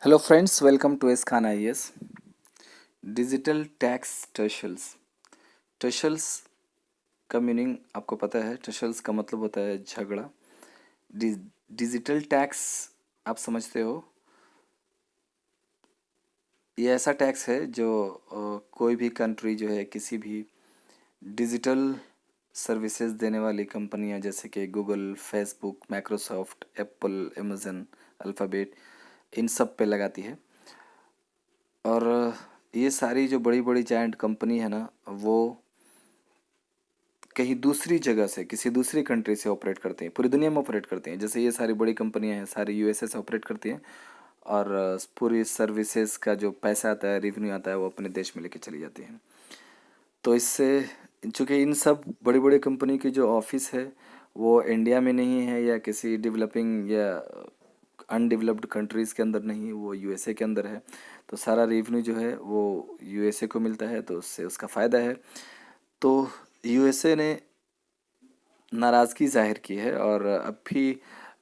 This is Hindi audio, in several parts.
Hello friends, welcome to S Khan I S. Digital tax tussles. Tussles का मीनिंग आपको पता है। टशल्स का मतलब होता है झगड़ा। डि, डिजिटल टैक्स आप समझते हो। ये ऐसा टैक्स है जो कोई भी कंट्री जो है किसी भी डिजिटल सर्विसेज देने वाली कंपनियां जैसे कि Google, Facebook, Microsoft, Apple, Amazon, Alphabet, इन सब पे लगाती है। और ये सारी जो बड़ी बड़ी जायंट कंपनी है ना, वो कहीं दूसरी जगह से, किसी दूसरी कंट्री से ऑपरेट करते हैं, पूरी दुनिया में ऑपरेट करते हैं। जैसे ये सारी बड़ी कंपनियां हैं, सारी यूएसए से ऑपरेट करती हैं। और पूरी सर्विसेज का जो पैसा आता है, रेवेन्यू आता है, वो अपने देश में लेके चली जाती हैं। तो इससे, चूँकि इन सब बड़ी बड़ी कंपनी की जो ऑफिस है वो इंडिया में नहीं है या किसी डेवलपिंग या अनडेवलप्ड कंट्रीज़ के अंदर नहीं, वो यूएसए के अंदर है। तो सारा रेवेन्यू जो है वो यूएसए को मिलता है, तो उससे उसका फ़ायदा है। तो यूएसए ने नाराज़गी जाहिर की है और अब भी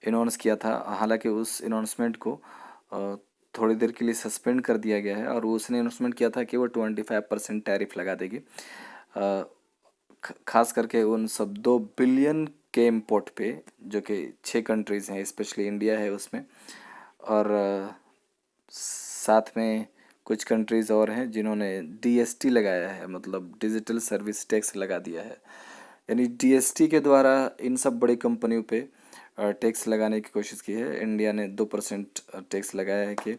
अनाउंस किया था। हालांकि उस अनाउंसमेंट को थोड़ी देर के लिए सस्पेंड कर दिया गया है और उसने अनाउंसमेंट किया था कि वो 25% टैरिफ लगा देगी, खास करके उन सब 2 बिलियन के इम्पोर्ट पे, जो कि 6 कंट्रीज़ हैं, स्पेशली इंडिया है उसमें। और साथ में कुछ कंट्रीज़ और हैं जिन्होंने डीएसटी लगाया है, मतलब डिजिटल सर्विस टैक्स लगा दिया है। यानी डीएसटी के द्वारा इन सब बड़ी कंपनियों पे टैक्स लगाने की कोशिश की है। इंडिया ने 2% टैक्स लगाया है कि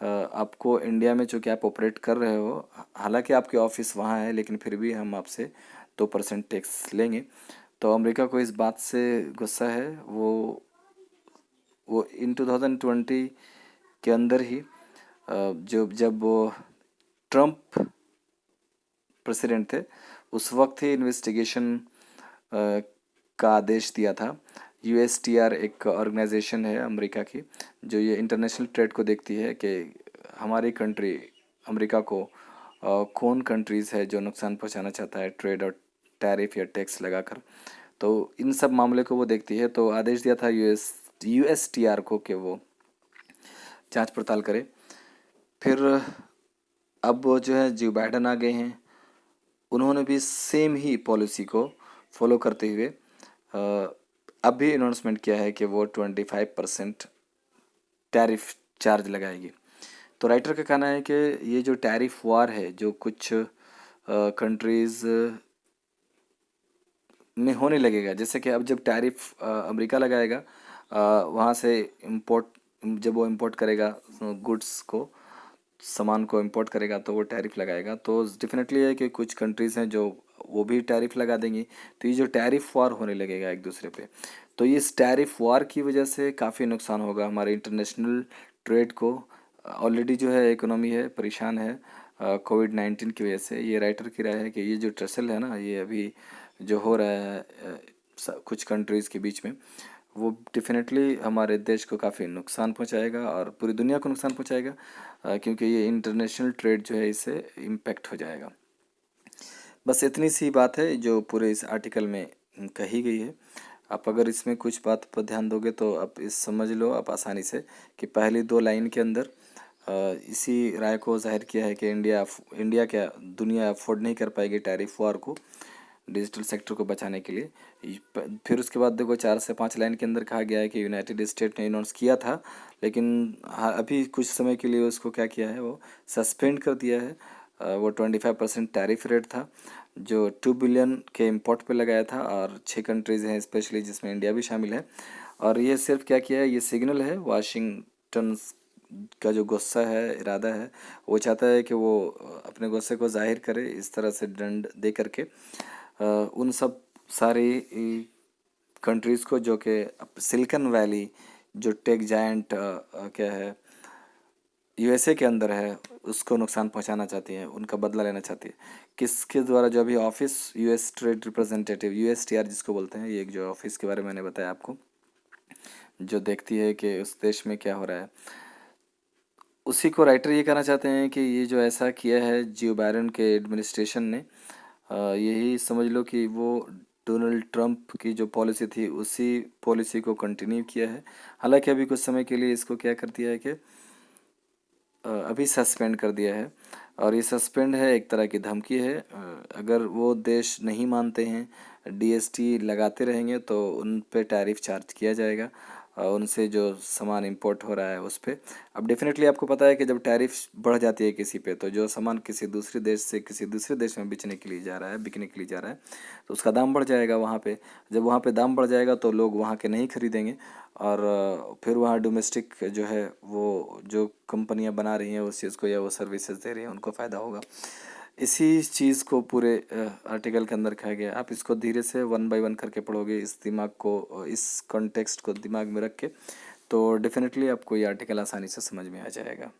आपको इंडिया में, जो कि आप ऑपरेट कर रहे हो, हालांकि आपके ऑफिस वहाँ है, लेकिन फिर भी हम आपसे 2% टैक्स लेंगे। तो अमेरिका को इस बात से गुस्सा है। वो इन 2020 के अंदर ही, जो जब वो ट्रम्प प्रेसिडेंट थे, उस वक्त ही इन्वेस्टिगेशन का आदेश दिया था। यूएसटीआर एक ऑर्गेनाइजेशन है अमेरिका की, जो ये इंटरनेशनल ट्रेड को देखती है कि हमारी कंट्री अमेरिका को कौन कंट्रीज़ है जो नुकसान पहुंचाना चाहता है ट्रेड और टैरिफ या टैक्स लगाकर। तो इन सब मामले को वो देखती है। तो आदेश दिया था यूएसटीआर को कि वो जांच पड़ताल करे। फिर अब वो जो है जो बाइडन आ गए हैं, उन्होंने भी सेम ही पॉलिसी को फॉलो करते हुए अब भी अनाउंसमेंट किया है कि वो 25% टैरिफ चार्ज लगाएगी। तो राइटर का कहना है कि ये जो टैरिफ वार है, जो कुछ कंट्रीज़ में होने लगेगा, जैसे कि अब जब टैरिफ अमेरिका लगाएगा, वहाँ से इंपोर्ट, जब वो इंपोर्ट करेगा गुड्स को, सामान को इंपोर्ट करेगा, तो वो टैरिफ लगाएगा। तो डेफिनेटली है कि कुछ कंट्रीज़ हैं जो वो भी टैरिफ लगा देंगी। तो ये जो टैरिफ वार होने लगेगा एक दूसरे पे, तो ये इस टैरिफ वार की वजह से काफ़ी नुकसान होगा हमारे इंटरनेशनल ट्रेड को। ऑलरेडी जो है इकोनॉमी है परेशान है कोविड-19 की वजह से। ये राइटर की राय है कि ये जो ट्रेसल है ना, ये अभी जो हो रहा है कुछ कंट्रीज़ के बीच में, वो डेफिनेटली हमारे देश को काफ़ी नुकसान पहुंचाएगा और पूरी दुनिया को नुकसान पहुंचाएगा, क्योंकि ये इंटरनेशनल ट्रेड जो है इससे इम्पेक्ट हो जाएगा। बस इतनी सी बात है जो पूरे इस आर्टिकल में कही गई है। आप अगर इसमें कुछ बात पर ध्यान दोगे तो आप इस समझ लो आप आसानी से कि पहली 2 लाइन के अंदर इसी राय को जाहिर किया है कि इंडिया क्या, दुनिया अफोर्ड नहीं कर पाएगी टैरिफ वार को डिजिटल सेक्टर को बचाने के लिए। फिर उसके बाद देखो 4 से 5 लाइन के अंदर कहा गया है कि यूनाइटेड स्टेट ने अनाउंस किया था, लेकिन अभी कुछ समय के लिए उसको क्या किया है, वो सस्पेंड कर दिया है। वो 25% टैरिफ रेट था जो 2 बिलियन के इम्पोर्ट पे लगाया था, और 6 कंट्रीज़ हैं स्पेशली जिसमें इंडिया भी शामिल है। और ये सिर्फ क्या किया है, ये सिग्नल है। वाशिंगटन का जो गुस्सा है, इरादा है, वो चाहता है कि वो अपने गुस्से को जाहिर करे इस तरह से दंड दे करके उन सब सारी कंट्रीज़ को, जो कि सिलिकन वैली, जो टेक जायंट क्या है यूएसए के अंदर है, उसको नुकसान पहुंचाना चाहती है, उनका बदला लेना चाहती है। किसके द्वारा? जो अभी office US trade representative, USTR जिसको बोलते हैं, ये एक जो ऑफिस के बारे में मैंने बताया आपको, जो देखती है कि उस देश में क्या हो रहा है, उसी को राइटर ये कहना चाहते हैं कि ये जो ऐसा किया है जो बाइडेन के एडमिनिस्ट्रेशन ने, यही समझ लो कि वो डोनाल्ड ट्रंप की जो पॉलिसी थी उसी पॉलिसी को कंटिन्यू किया है। हालांकि अभी कुछ समय के लिए इसको क्या कर दिया है कि अभी सस्पेंड कर दिया है और ये सस्पेंड है, एक तरह की धमकी है। अगर वो देश नहीं मानते हैं, डीएसटी लगाते रहेंगे तो उन पे टैरिफ चार्ज किया जाएगा और उनसे जो सामान इंपोर्ट हो रहा है उस पे। अब डेफिनेटली आपको पता है कि जब टैरिफ बढ़ जाती है किसी पे, तो जो सामान किसी दूसरे देश से किसी दूसरे देश में बेचने के लिए जा रहा है, बिकने के लिए जा रहा है, तो उसका दाम बढ़ जाएगा वहाँ पे। जब वहाँ पे दाम बढ़ जाएगा तो लोग वहाँ के नहीं खरीदेंगे और फिर वहाँ डोमेस्टिक जो है वो जो कंपनियां बना रही हैं उस चीज़ को या वो सर्विसेज दे रही हैं उनको फ़ायदा होगा। इसी चीज़ को पूरे आर्टिकल के अंदर कहा गया। आप इसको धीरे से वन बाय वन करके पढ़ोगे, इस दिमाग को इस कॉन्टेक्स्ट को दिमाग में रख के, तो डेफिनेटली आपको ये आर्टिकल आसानी से समझ में आ जाएगा।